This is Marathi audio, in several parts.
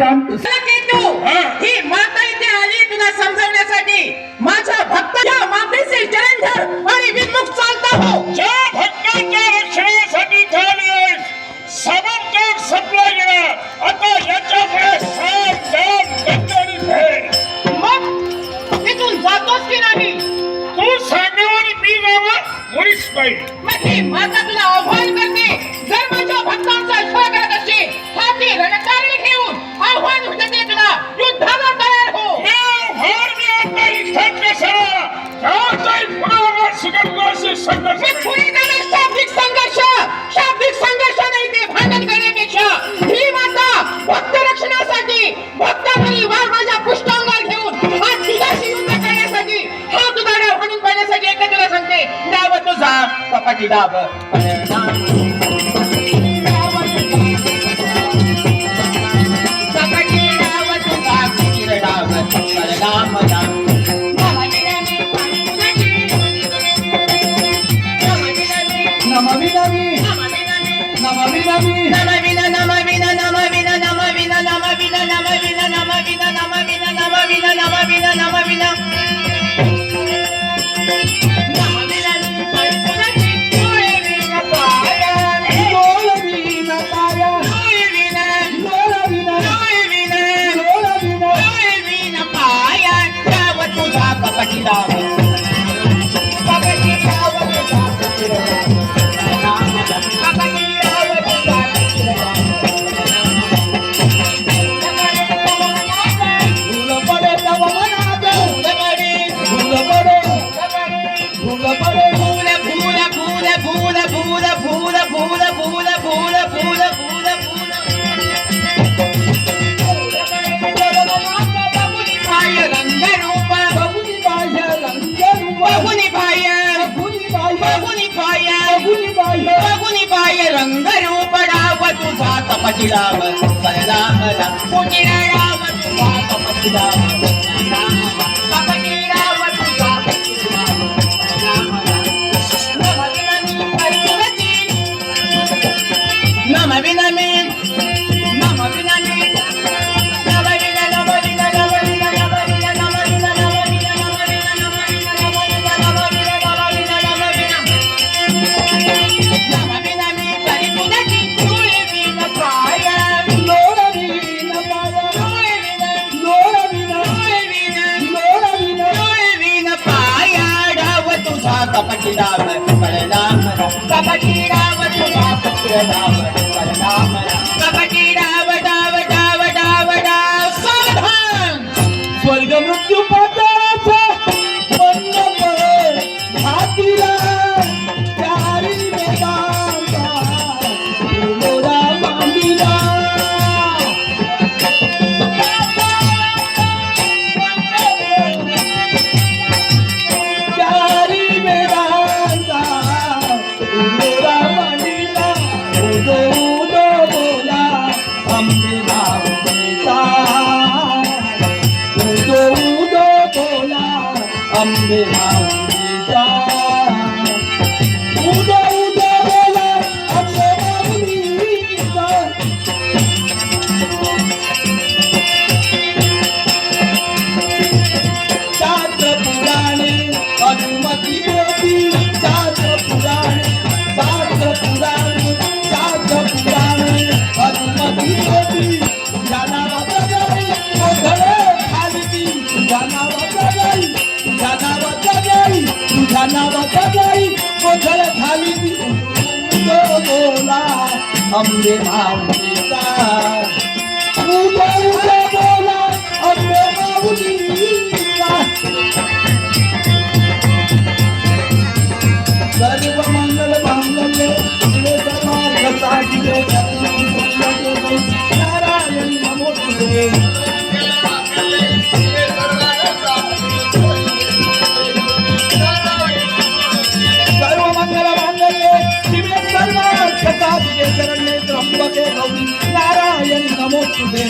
शांत तू ही माता इथे आली तुला समजवण्यासाठी. माझा भक्त या मातेचे चरण धर आणि विमुख चालता हो. ज्या भक्तांच्या रक्षणासाठी झाले समंतर सपला गेला, आता याच्याकडे साम दाम दंडनी भे. मग तिथून जातोस की नाही? तू सांगण्यावर मी जावं मुळीच नाही. मग ही माता तुला आव्हान करते, जर माझ्या भक्तांचा छळ करत असेल हाती रणकारणी घेऊन आव्हान होते तुला युद्धाला तयार हो. शाब्दिक संघर्ष नाही ते भांडण करण्यापेक्षा ही माता भक्त रक्षणासाठी भक्त परिवार माझ्या पुष्टांगावर घेऊन हा तुझ्याशी युद्ध करण्यासाठी हा तुझा डाव हाणून पाहण्यासाठी एकदा तुला सांगते, डाव तुझा कपाटी डाव रंग रूप डाव तुझा कपटी डाव बलराम राम पुटी डाव तुझा कपटी डाव कपटी डाव तुझा नम विनमी कपटी डाव बलराम कपटी डाव तुझा कपटी डाव बलराम कपटी डाव डाव डाव डाव डाव सावधान. स्वर्ग मृत्यू पाताळाचा मंडप हातीला चारी वेदांचा मोरा मांडीला. अंबे माऊलीचा उदो उदो बोला अंबे माऊलीचा. शास्त्र पुराणे अनुमती देती शास्त्र पुराणे अनुमती देती. जाना वाजगाई कोठडे खालती जाना वाजगाई तुझ्या नावाचा जाई कोठळ खाली बोला अंबे माऊलीचा. उद्या बोला अंबे माऊलीचा. सर्व मंगल मांगल्य शिवे सर्वार्थ साधिके नारायण नमोस्तुते. शरण्ये त्र्यंबके गौरी नारायण नमोस्तुते.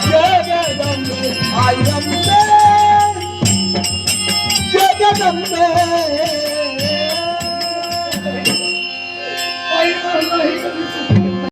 जगदंबे आई अंबे जगदंबे आई नाही